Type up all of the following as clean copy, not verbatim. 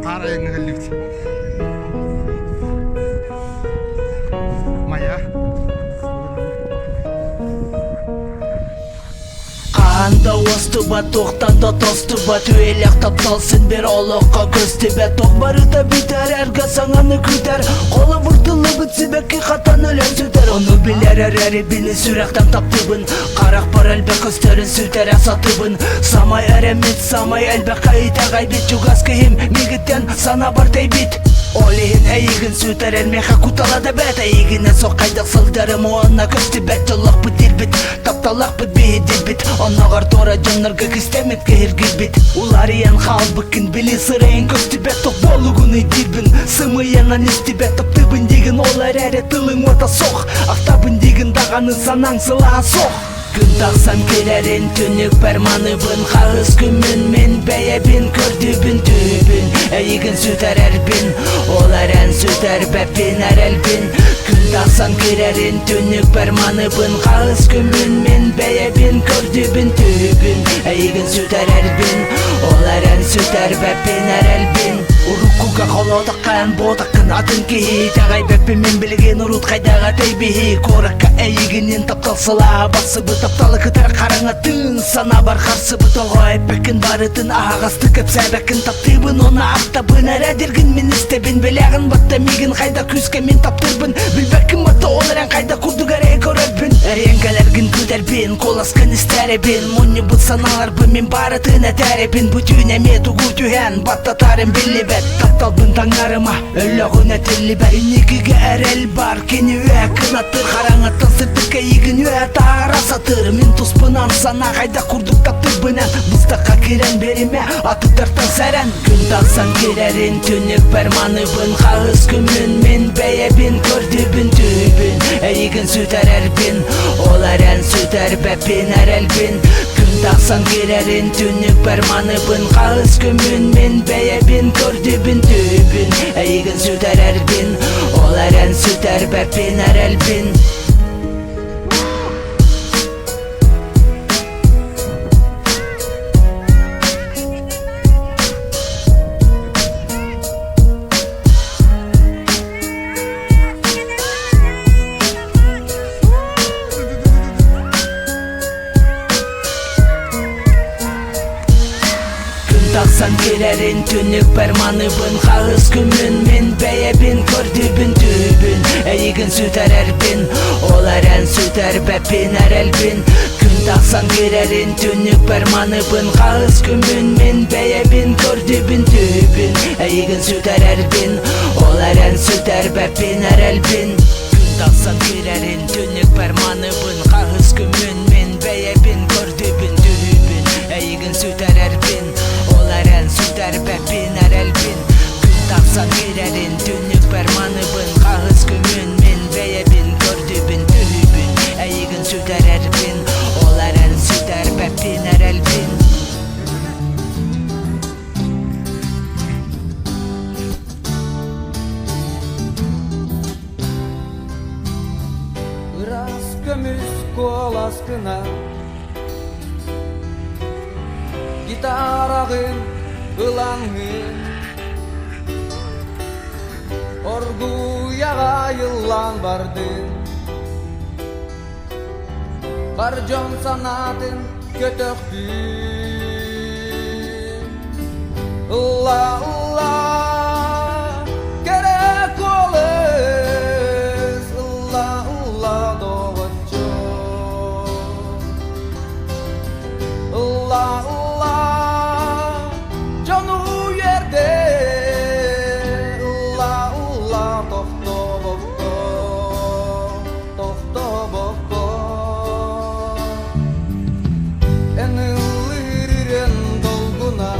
Қарайыңа лифт. Мая. Анда остуба тоқтанда тостуба түйелек тапталсын бер олыққа көстебе тоқбарыда битер әрге саңаны күтер қолы бұртылы бүтсібекке қатан өлен сүтер оны білер әрі бені сүректен таптыбын қарақ бар әлбе көстерін сүтер әсатыбын самай әремет самай әлбе қайта ғайбет жүгас кейім мегіттен сана бар тейбит Олейін әйігін сүтер әрмеха куталады бәт әйігінен соққайдық сылдарым оңна көсті бәт жолық бұт елбіт тапталақ бұт бейдел бит Онағар тора жонларга кістемет кehirgil бит Улар ен хал бүкін білі сырайын көсті бәт тоқ болуғыны дилбін Сымы янан істі бәт топтыбын деген олар әрі тылың ота соқ Ақтабын деген дағаны санаң сылаға соқ Күн тақсан керерін түнік пәрманыбын Қағыз күмін мен бәйебін көрдібін түбін Әйігін сүтер әрбін Олар ән сүтер бәппен әрәлбін Күн тақсан керерін түнік пәрманыбын Қағыз күмін мен бәйебін көрдібін түбін Әйігін сүтер әрбін Олар ән сүтер бәппен әрәлбін Урукуга қолодаққан бодаққан атын кейі Тағай бәппен мен білген ұрут қайдаға тәйбейі Кораққа әйігінен тапталсыла басы бұт Тапталы кітар қараңатын сана бар қарсы бұтылға әппәкін барытын ағасты көп сәбәкін таптыбын оны ақтабын әрәдергін мен істебін біләғін батта мегін қайда күске мен таптырбын білбәкін батта оларан қайда күрдік әрі көрербін әреңгәләргін көтербін қоласқын істәребін мұны бұт саналарбын мен барытын әтәребін бүтін әме тұғу түйән баттатарым білі бәт тапталбын таңарыма өліғын әтілі бәр некіге әрәл бар кені өә қынаттыр қараңаттан сыртыққа егін өә тарасатыр Мен тұспынан сана қайда күрдік таптырбынан Бұстаққа керен береме аты тартан сәрән Күн тақсан керерін түнік пәрманыбын Қағыз күмін мен бәйебін көрдібін түбін Әйігін сүтер әрбін Олар ән сүтер бәппен әрәлбін Күн тақсан керерін түнік пәрманыбын Қағыз күмін мен бәйебін көрдібін түбін Әйігін сүтер әрбін Олар ән сүтер бәппен әрәлбін Тақсан керерін түнік пәрманыбын Қағыз күмін мен бәйебін көрдібін түбін Әйігін сүтер әрбін Олар ән сүтер бәппен әрәлбін Күн тақсан керерін түнік пәрманыбын Қағыз күмін мен бәйебін көрдібін түбін Әйігін сүтер әрбін Олар ән сүтер бәппен әрәлбін Күн тақсан керерін түнік пәрманыбын Қағыз күмін мен бәйебін көрдібін түбін Әйігін сүтер әрбін Олар ән сүтер бәппен әрәлбін Күн тақсан керерін түнік пәрманыбын Қағыз күмін мен бәйебін көрдібін түбін Әйігін сүтер әрбін Олар ән сүтер бәппен әрәлбін Ырас көміс қол аскына Гитарағын ылаңын Оргуяға йыллан бардың Қаржон санатын көтөктүн Ұлла, ұлла, керек олыз Ұлла, ұлла, доғытчо Ұлла, ұлла, жону ерде Ұлла, ұлла, тоқто боқто Тоқто боқто Әнілірен долгуна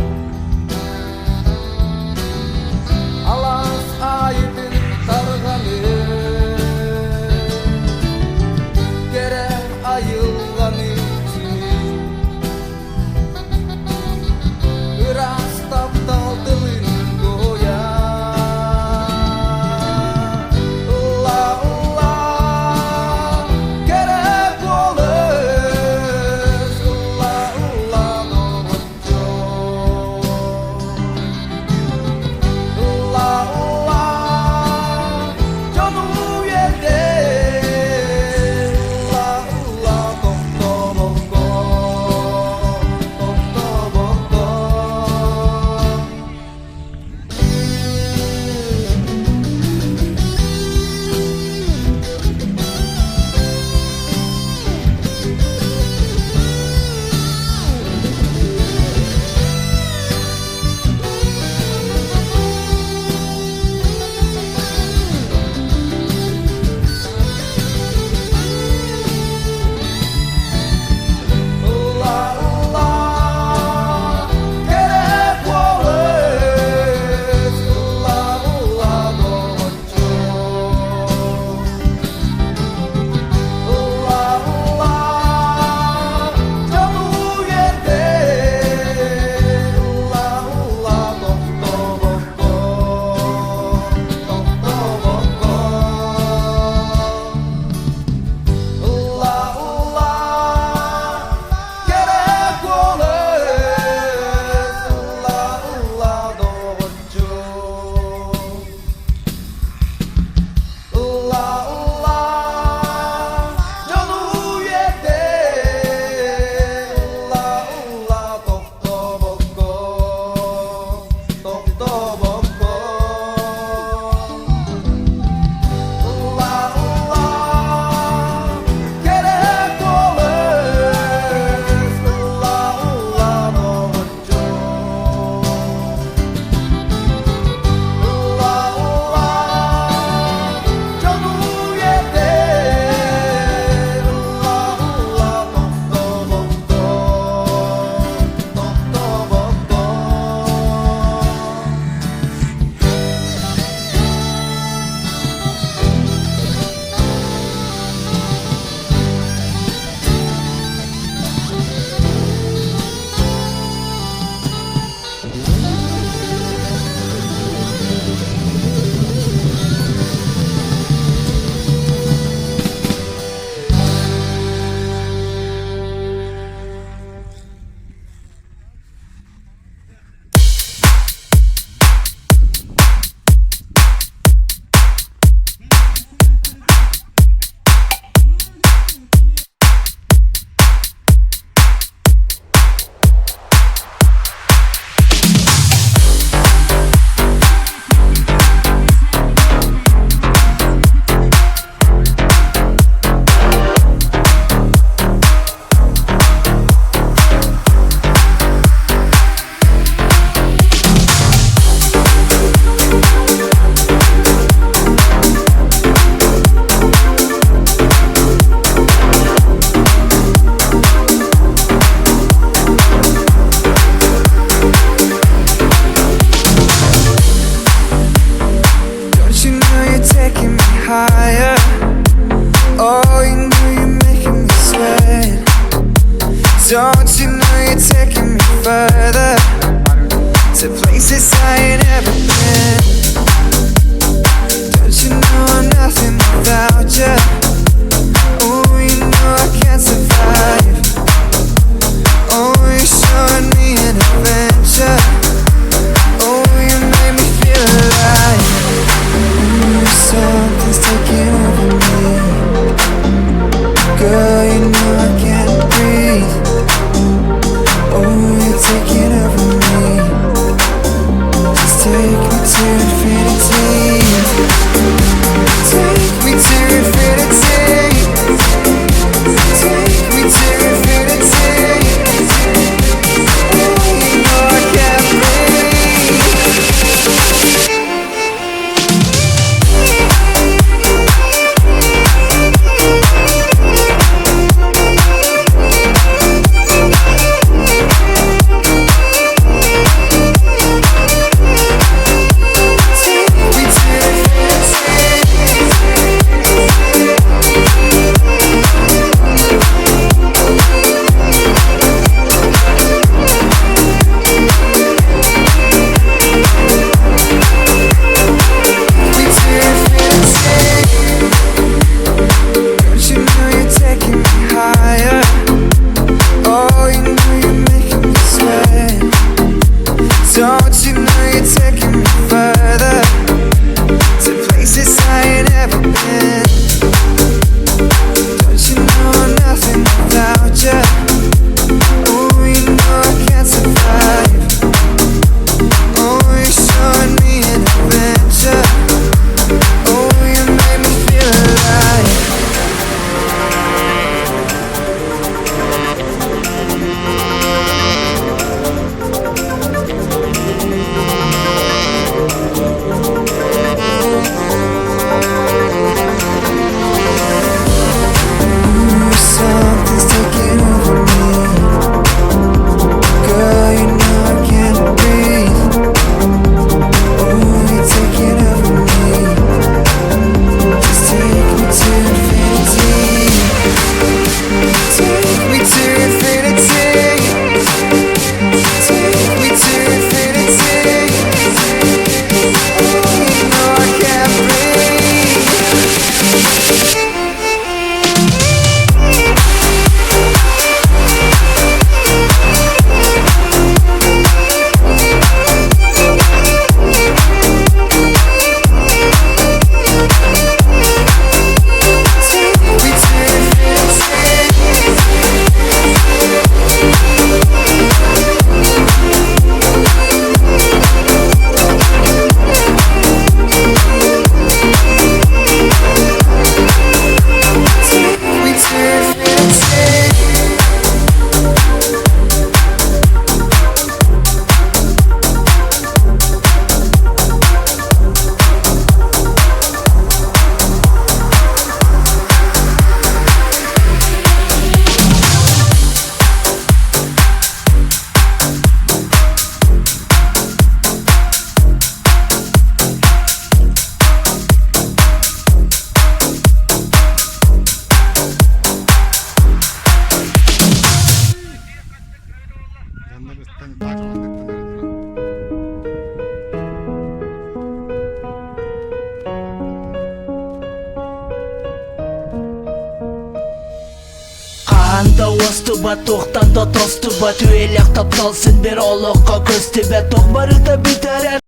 places I ain't ever been. Don't you know I'm nothing without you? Oh, you know I can't survive. Oh, you're showing me an adventure. Oh, you make me feel alive. Ooh, something's taking over me. Girl, you know I can't breathe. Oh, you're taking over me. Just take me to infinity. Take me to infinity. Take me to infinity. Oh, you know I can't breathe. Don't you know you're taking me further, to places I ain't ever been. Don't you know I'm nothing without you? Oh, you know I can't survive. Oh, you're showing me an adventure. Oh, you make me feel alive. Something's taking over me. Girl, you know I can't breathe. Oh, you're taking over me. Just take me to infinity. Take me to infinity. Take me to infinity. Oh, you know I can't breathe. Анда остуба тоқтанда тостуба түел ақтап салсын бер олыққа көз тебе тоқ бары да бітер